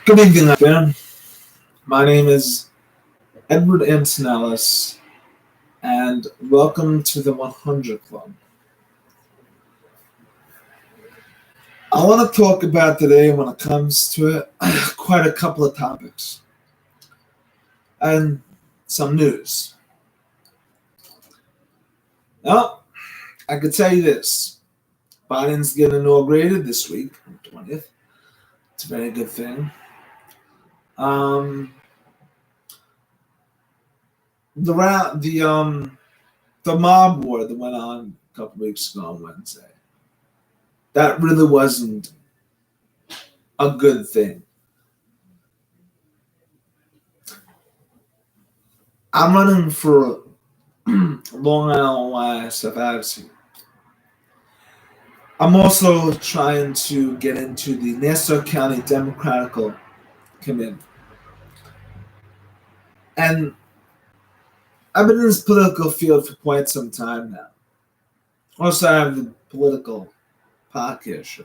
Good evening, out there. My name is Edward Antonellis, and welcome to the 100 Club. I want to talk about today, when it comes to it, quite a couple of topics and some news. Now, I could tell you this: Biden's getting inaugurated this week, 20th. It's a very good thing. The mob war that went on a couple weeks ago on Wednesday, that really wasn't a good thing. I'm running for Long Island YSF. I'm also trying to get into the Nassau County Democratic Committee. And I've been in this political field for quite some time now. Also, I have the political podcast show,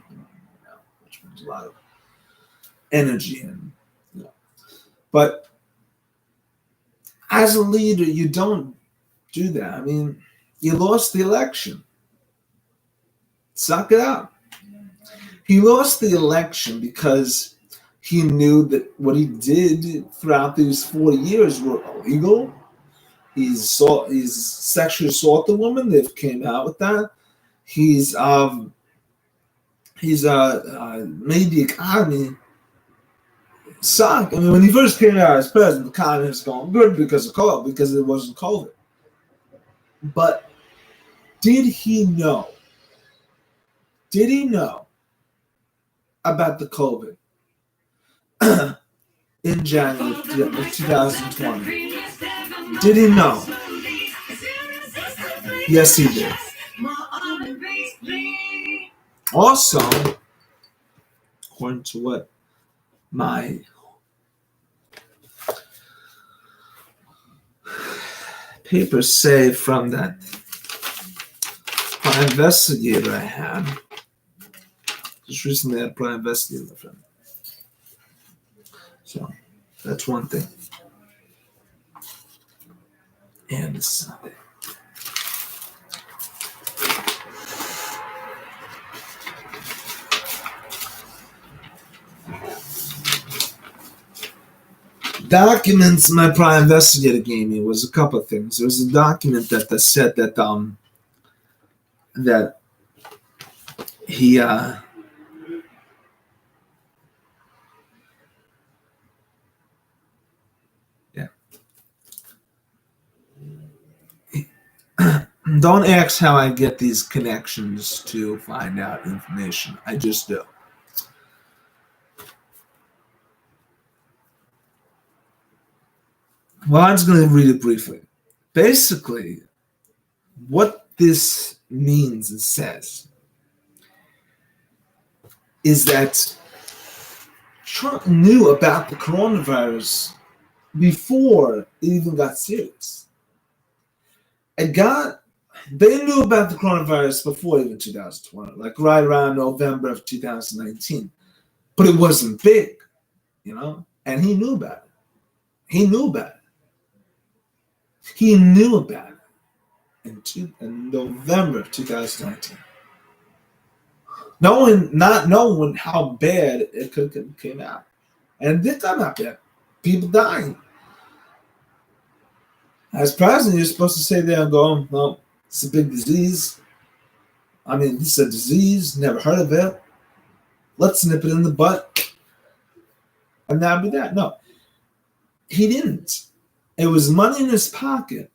which brings a lot of energy in. But as a leader, you don't do that. I mean, you lost the election. Suck it up. He lost the election because he knew that what he did throughout these 4 years were illegal. He's sexually assaulted a woman. They've came out with that. He's made the economy suck. I mean, when he first came out as president, the economy was going good because of COVID, because it wasn't COVID. But did he know? Did he know about the COVID in January of 2020? Did he know? Yes, he did. Also, according to what my papers say from that private investigator I had, just recently had a private investigator friend. So that's one thing. And it's not there. Documents my private investigator gave me was a couple of things. There was a document that said that that he don't ask how I get these connections to find out information. I just do. Well, I'm just going to read it briefly. Basically, what this means and says is that Trump knew about the coronavirus before it even got serious. They knew about the coronavirus before even 2020, like right around November of 2019. But it wasn't big, and he knew about it. He knew about it in November of 2019. Not knowing how bad it could have came out. And it did come out bad. People dying. As president, you're supposed to sit there and go, no, it's a big disease. I mean, this is a disease, never heard of it. Let's nip it in the butt. And that'd be that. No, he didn't. It was money in his pocket.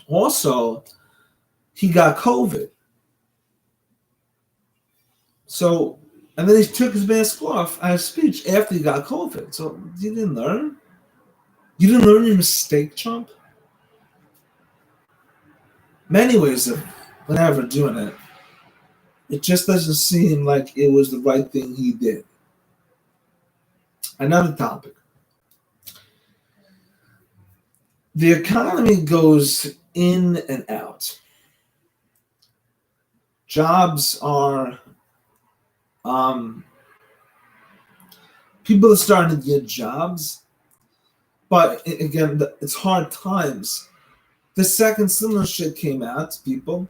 Also, he got COVID. So, and then he took his mask off at his speech after he got COVID. So, you didn't learn? You didn't learn your mistake, Trump? Many ways of whatever doing it. It just doesn't seem like it was the right thing he did. Another topic. The economy goes in and out. Jobs are People are starting to get jobs, but again, it's hard times. The second stimulus check came out to people,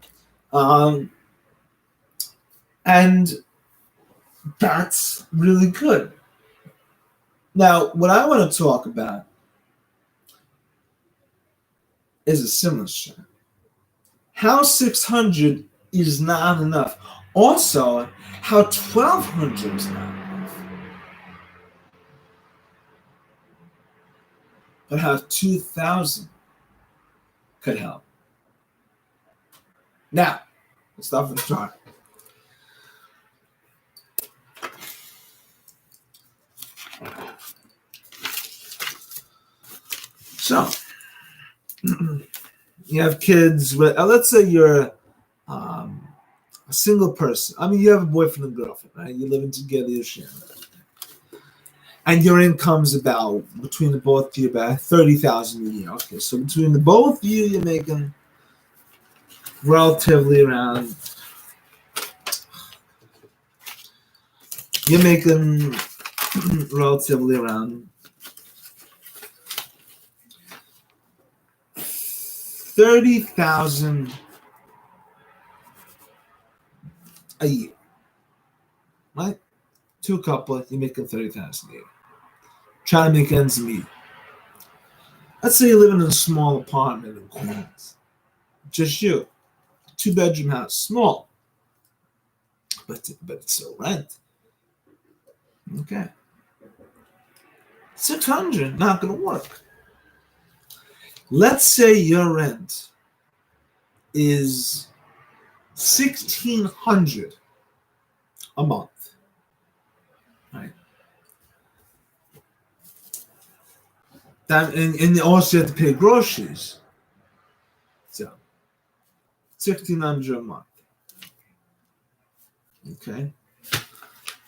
um, and that's really good. Now, what I want to talk about is a stimulus check. How 600 is not enough. Also, how 1200 is not enough. But how 2000 could help. Now, let's start from the start. So, you have kids with, let's say you're a single person. I mean, you have a boyfriend and girlfriend, right? You're living together, you're sharing. And your income's about, between the both of you, about 30,000 a year. Okay, so between the both of you, you're making relatively around, relatively around 30,000 a year, right? Two couple, you're making 30,000 a year. Trying to make ends meet. Let's say you live in a small apartment in Queens. Just you. 2-bedroom house. Small. But it's still rent. Okay. 600, not going to work. Let's say your rent is 1,600 a month. Right? That, and also you have to pay groceries. So 1,600 a month. Okay.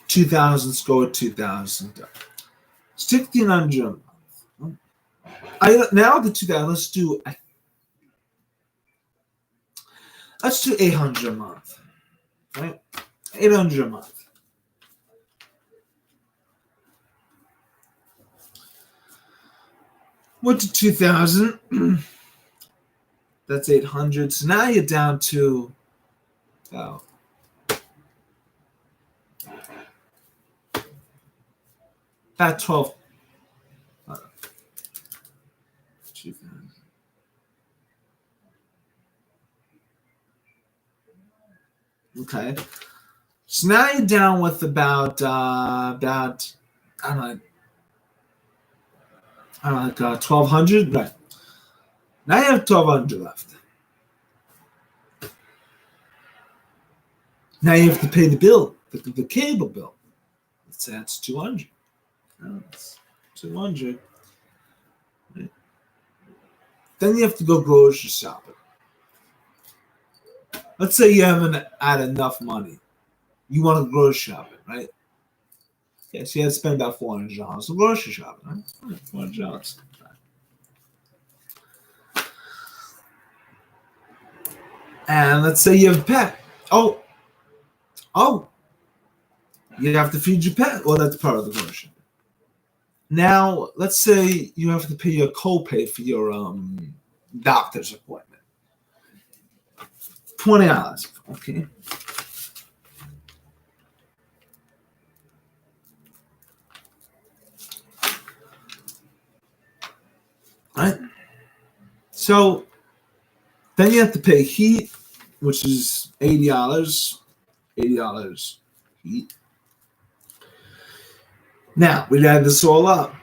2,000, go with 2,000. 1,600 a month. Now the 2,000. Let's do 800 a month. Right? 800 a month. Went to 2,000. That's 800. So now you're down to about 12. 2,000. Okay. So now you're down with about I don't know, 1,200. Right. Now you have 1,200 left. Now you have to pay the bill, the cable bill. Let's say that's 200. That's 200. Right. Then you have to go grocery shopping. Let's say you haven't had enough money. You want to grocery shopping, right? Yeah, so you have to spend about $400 on grocery shopping, right? $400. And let's say you have a pet. Oh, you have to feed your pet. Well, that's part of the grocery. Now, let's say you have to pay your copay for your doctor's appointment. $20. Okay. Right. So then you have to pay heat, which is $80. $80 heat. Now we add this all up.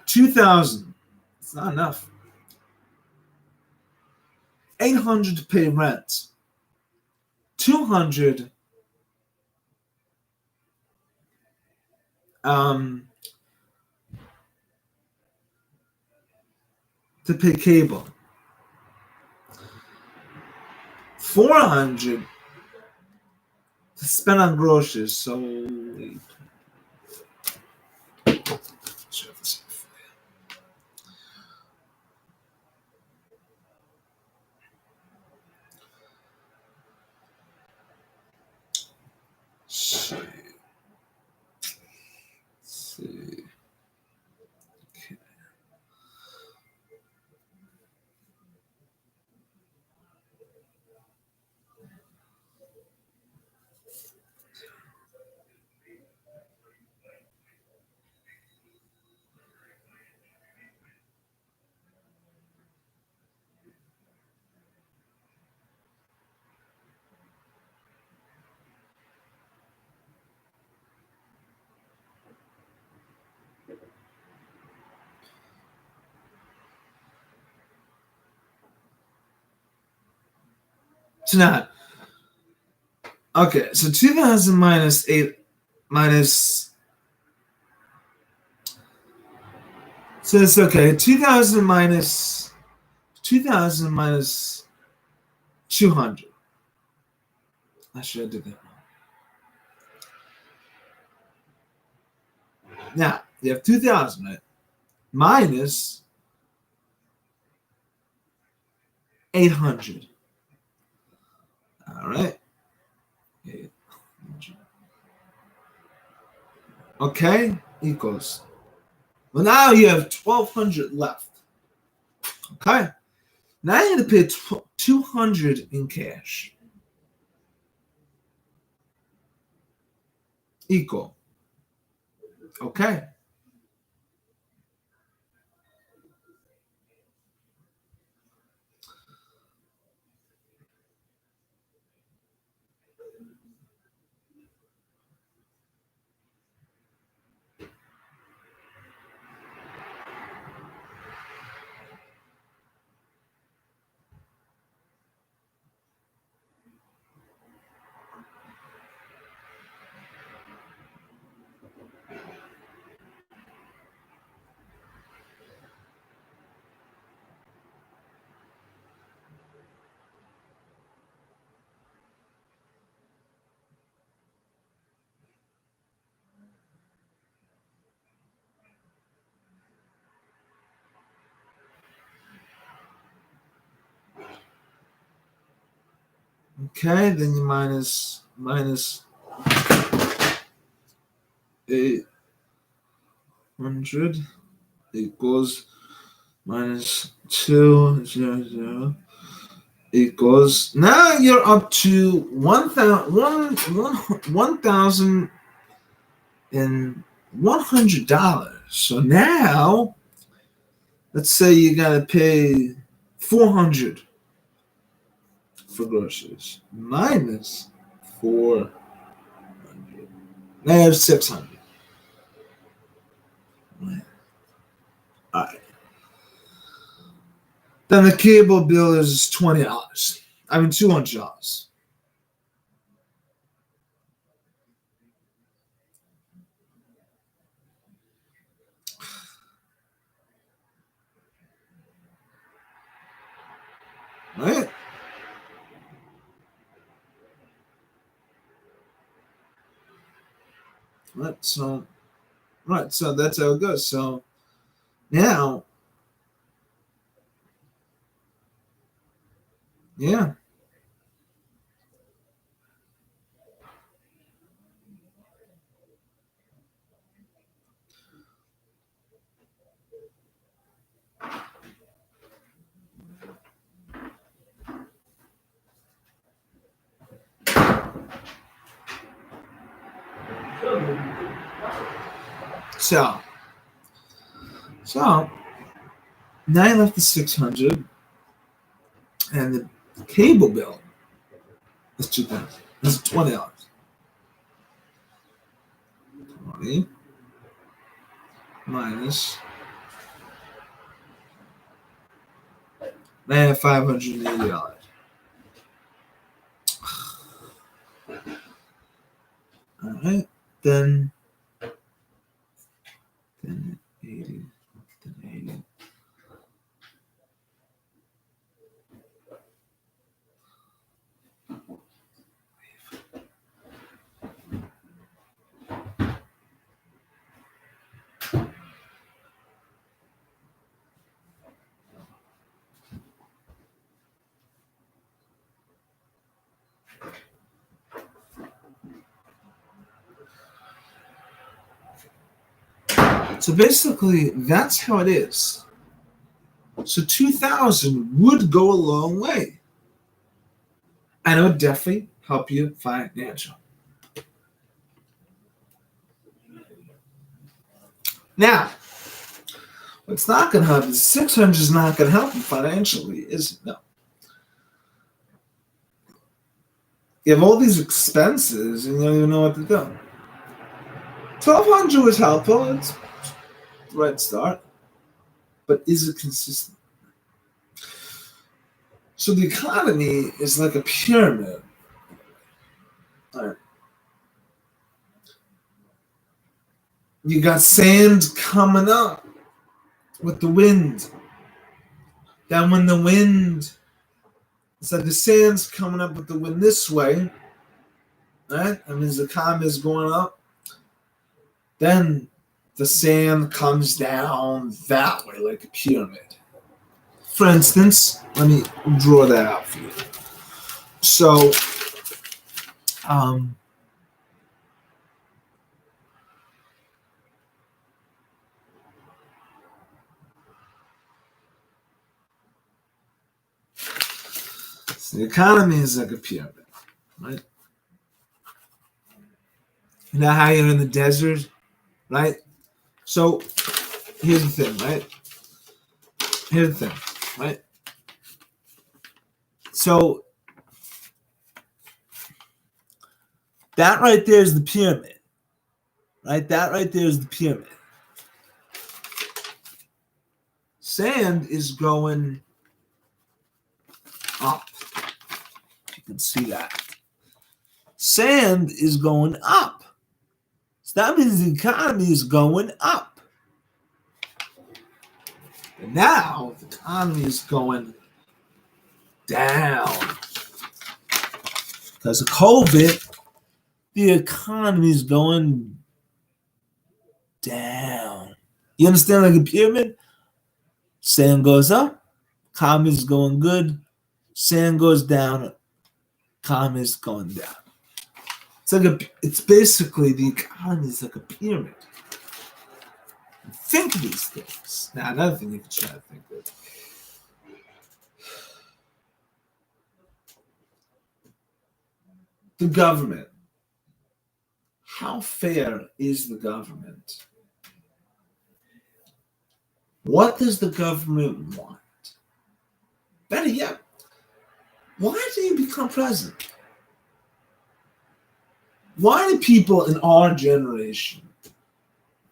2,000. It's not enough. 800 to pay rent. 200 to pay cable. 400 to spend on groceries. So So now, okay, so 2,000 minus 8 minus. So it's okay. 2,000 minus 200. I should have did that wrong. Now you have 2,000, right? Minus 800. All right. 800. Okay, equals. Well, now you have 1,200 left. Okay. Now you have to pay 200 in cash. Equal. Okay. Okay, then you minus 800 equals minus 200 equals. Now you're up to 1,100. So now, let's say you gotta pay 400 for groceries minus 400. Now you have 600. All right. Then the cable bill is $20. I mean $200. Right? So that's how it goes. So now, yeah. So now you left the 600, and the cable bill is 2,000. This is $20. 20 minus $580. All right, then 80, then 80. So basically, that's how it is. So 2,000 would go a long way, and it would definitely help you financially. Now, what's not going to help is 600 is not going to help you financially, is it? No. You have all these expenses, and you don't even know what to do. 1,200 was helpful. It's the right start. But is it consistent? So the economy is like a pyramid. All right. You got sand coming up with the wind. Then when the wind, it's like the sand's coming up with the wind this way, right? That means the economy is going up. Then the sand comes down that way like a pyramid. For instance, let me draw that out for you. So, the economy is like a pyramid, right? You know how you're in the desert, right? So, here's the thing, right? Right? So, that right there is the pyramid, right? That right there is the pyramid. Sand is going up. You can see that. Sand is going up. So that means the economy is going up. And now the economy is going down. Because of COVID, the economy is going down. You understand, like a pyramid? Sand goes up, economy is going good. Sand goes down, economy is going down. It's basically the economy is like a pyramid. Think of these things. Now, another thing you can try to think of. The government. How fair is the government? What does the government want? Better yet, why do you become president? Why do people in our generation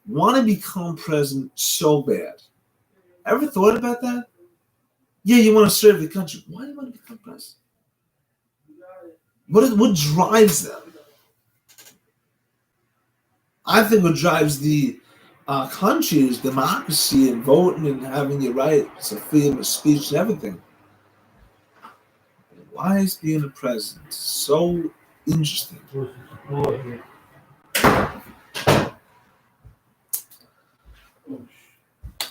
want to become president so bad? Ever thought about that? Yeah, you want to serve the country. Why do you want to become president? What drives them? I think what drives the country is democracy and voting and having your rights of freedom of speech and everything. Why is being a president so interesting?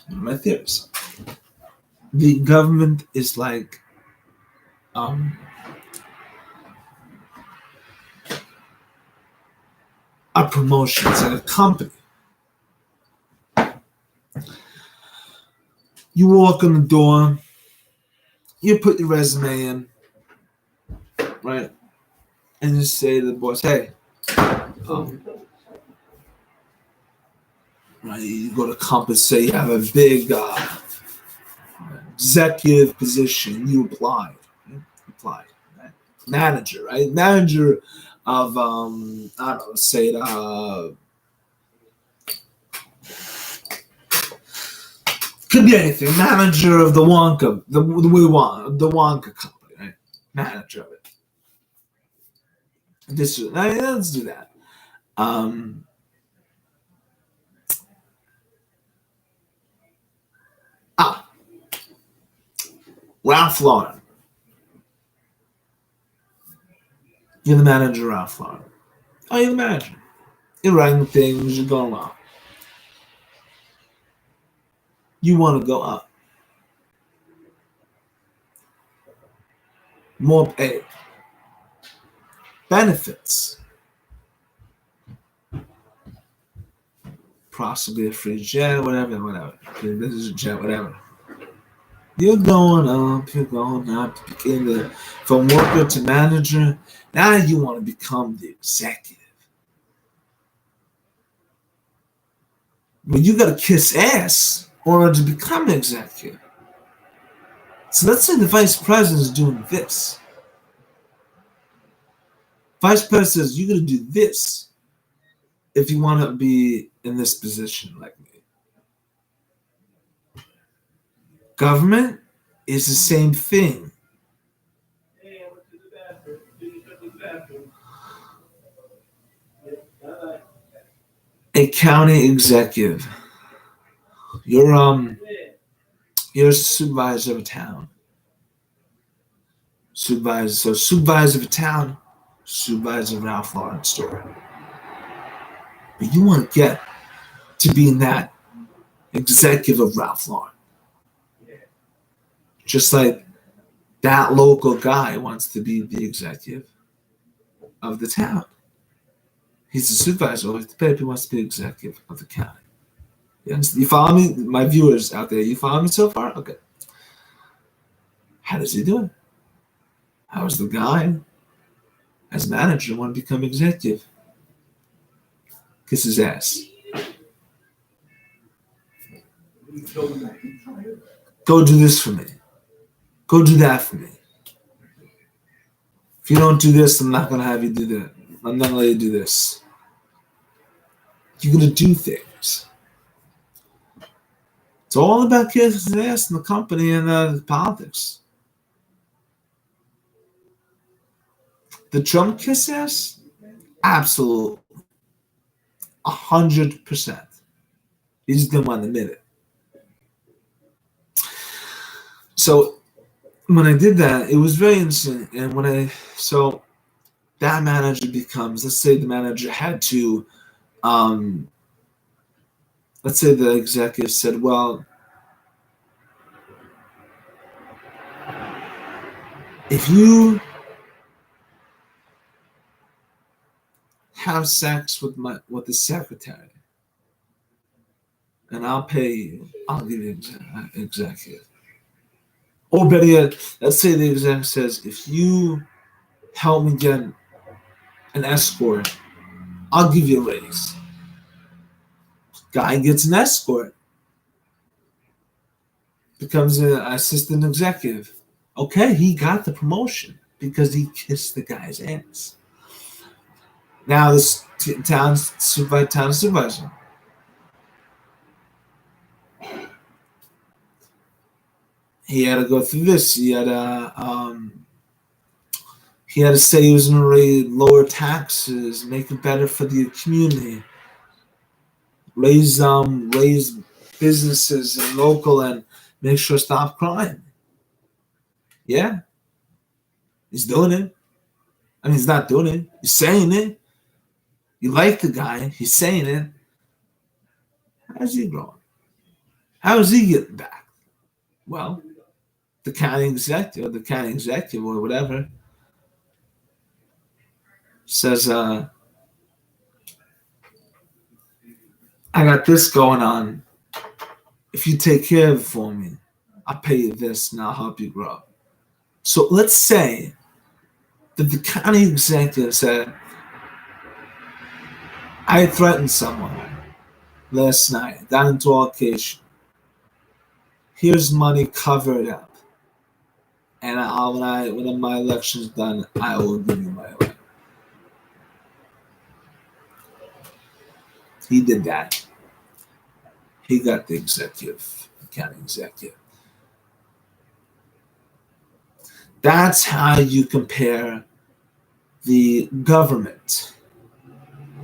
My theories. The government is like a promotion. It's like a company. You walk in the door, you put your resume in, right? And you say to the boss, hey, right, you go to Compass, say you have a big executive position, you applied. Right? Manager, right? Manager of, I don't know, say it, could be anything. Manager of the Wonka, the Wonka company, right? Manager of it. Let's do that. Ralph Lauren. You're the manager of Ralph Lauren. Oh, you're the manager. You're writing things, you're going on. You want to go up. More pay. Benefits. Possibly a free jet, whatever. Business jet, whatever. You're going up, from worker to manager. Now you want to become the executive. But you got to kiss ass in order to become an executive. So let's say the vice president is doing this. Vice president says, you got to do this if you want to be in this position like me. Government is the same thing. a county executive. You're a supervisor of a town. Supervisor of a town, supervisor of an Ralph Lauren store. But you want to get to being that executive of Ralph Lauren. Just like that local guy wants to be the executive of the town. He's the supervisor of the paper, he wants to be the executive of the county. You follow me? My viewers out there, you follow me so far? Okay. How does he do it? How does the guy, as manager, want to become executive? Kiss his ass. Go do this for me. Go do that for me. If you don't do this, I'm not going to have you do that. I'm not going to let you do this. You're going to do things. It's all about kissing his ass in the company and the politics. The Trump kiss ass? Absolutely. 100%. He just didn't want to admit it. So when I did that, it was very interesting. And so that manager becomes, let's say the manager had to, let's say the executive said, well, if you have sex with the secretary, and I'll pay you, I'll give you executive. Or better yet, let's say the executive says, if you help me get an escort, I'll give you a raise. Guy gets an escort, becomes an assistant executive. Okay, he got the promotion because he kissed the guy's ass. Now this town supervisor. He had to go through this. He had to say he was going to lower taxes, make it better for the community, raise businesses and local, and make sure stop crime. Yeah, he's doing it. I mean, he's not doing it. He's saying it. You like the guy. He's saying it. How's he growing? How is he getting back? Well, the county executive or whatever says, I got this going on. If you take care of it for me, I'll pay you this and I'll help you grow. So let's say that the county executive said, I threatened someone last night, got into altercation. Here's money, cover it up. And when my election's done, I will give you my election. He did that. He got the county executive. That's how you compare the government.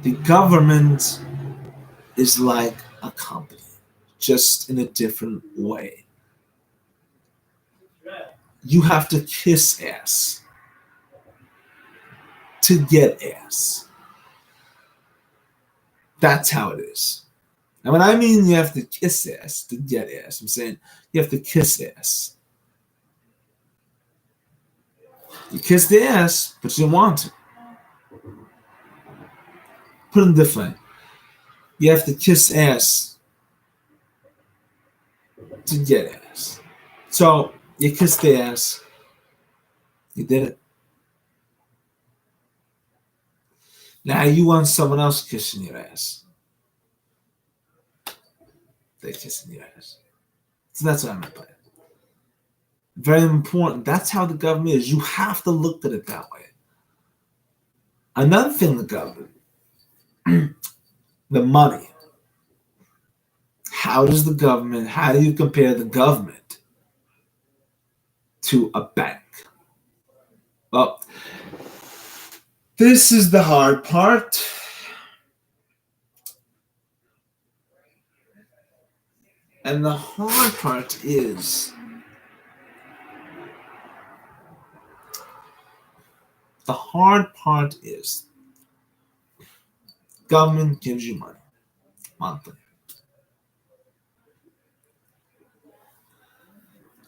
The government is like a company, just in a different way. You have to kiss ass to get ass. That's how it is. And when I mean you have to kiss ass to get ass, I'm saying you have to kiss ass. You kiss the ass, but you don't want to. Put it differently. You have to kiss ass to get ass. So you kiss the ass. You did it. Now you want someone else kissing your ass. They're kissing your ass. So that's what I meant by it. Very important. That's how the government is. You have to look at it that way. Another thing, the government, the money. How do you compare the government to a bank? Well, this is the hard part. And the hard part is, government gives you money monthly.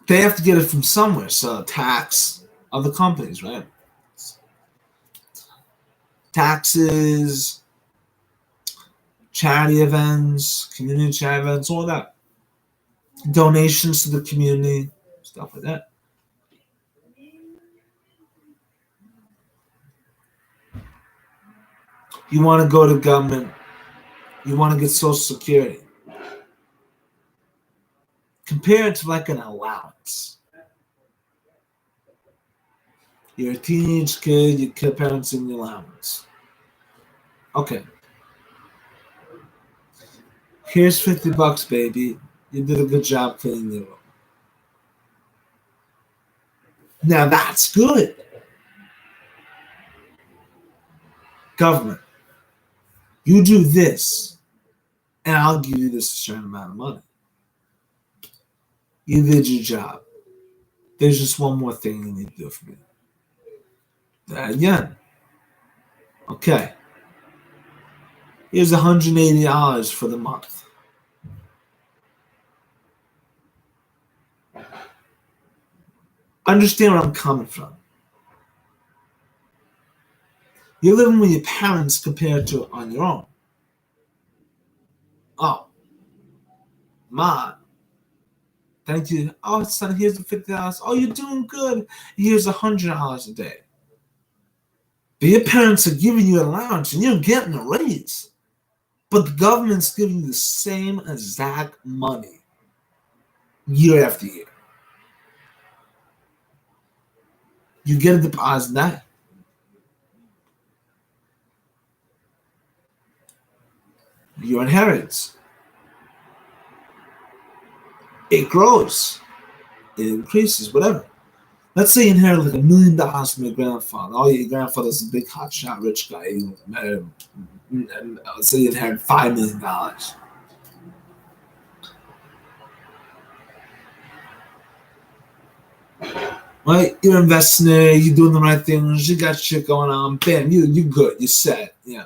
They have to get it from somewhere, so tax of the companies, right? Taxes, charity events, community charity events, all that. Donations to the community, stuff like that. You want to go to government, you want to get Social Security. Compare it to like an allowance. You're a teenage kid, your parents in the allowance. Okay. Here's $50, baby. You did a good job cleaning the room. Now that's good. Government, you do this, and I'll give you this certain amount of money. You did your job. There's just one more thing you need to do for me. Again. Okay. Here's $180 for the month. Understand where I'm coming from. You're living with your parents compared to on your own. Oh, Ma, thank you. Oh, son, here's the $50. Oh, you're doing good. Here's $100 a day. But your parents are giving you an allowance and you're getting a raise. But the government's giving you the same exact money year after year. You get a deposit that. Your inheritance. It grows. It increases, whatever. Let's say you inherit like $1 million from your grandfather. Oh, your grandfather's a big hotshot rich guy. Let's say you inherit $5 million. Right? You're investing there, you're doing the right things, you got shit going on, bam, you're good, you're set. Yeah.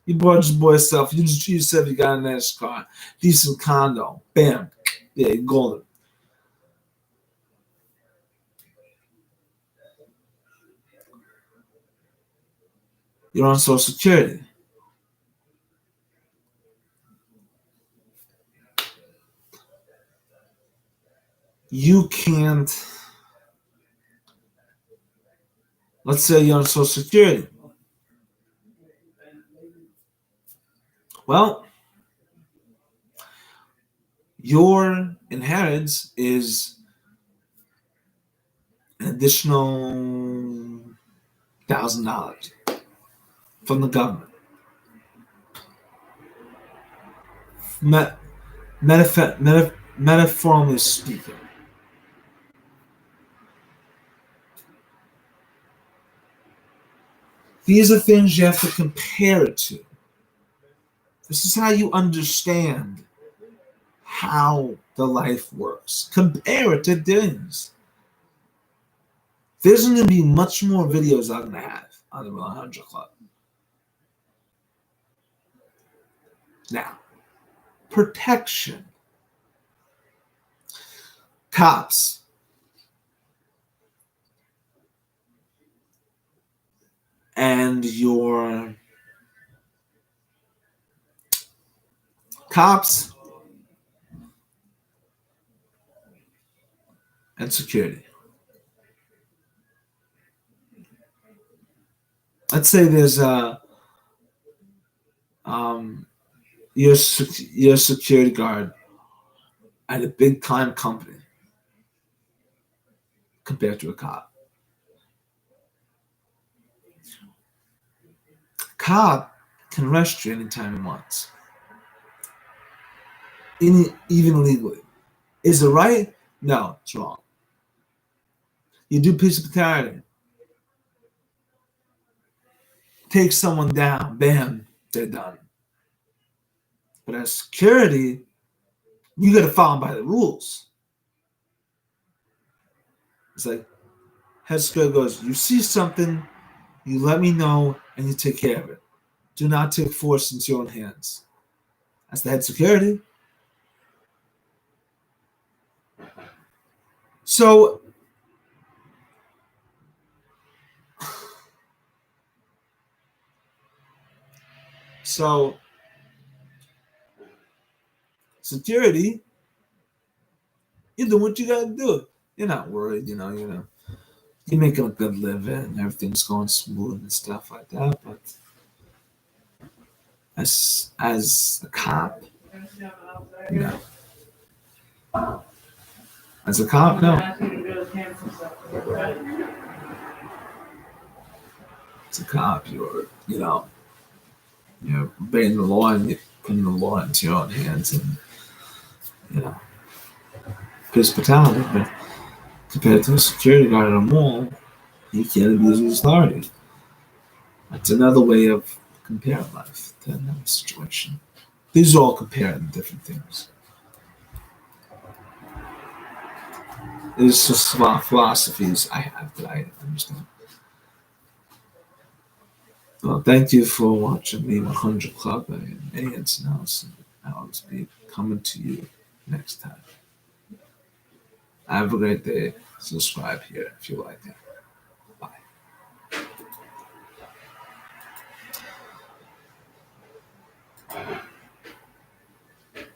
You bought your boy stuff, you said you got a nice car, decent condo, bam. Yeah, you're golden. You're on Social Security. You can't, let's say you're on Social Security. Well, your inheritance is an additional $1,000 from the government. Metaphorically speaking. These are things you have to compare it to. This is how you understand how the life works. Compare it to things. There's going to be much more videos I'm going to have on the 100 Club. Now, protection. Cops. And your cops and security. Let's say there's your security guard at a big time company compared to a cop. Cop can arrest you anytime he wants, even legally. Is it right? No, it's wrong. You do piece of brutality, take someone down, bam, they're done. But as security, You got to follow by the rules. It's like head security goes, you see something, you let me know, and you take care of it. Do not take force into your own hands. That's the head security. So security, you're doing what you gotta do. You're not worried, you're making a good living and everything's going smooth and stuff like that. But as a cop, you know, as a cop, no. As a cop, you're obeying the law and you're putting the law into your own hands, and police brutality. But compared to a security guard at a mall, he can't abuse his authority. That's another way of comparing life to another situation. These are all comparing different things. It's just philosophies I have that I understand. Well, thank you for watching the 100 Club and Aliens Announcement. I'll be coming to you next time. Have a great day. Subscribe here if you like it.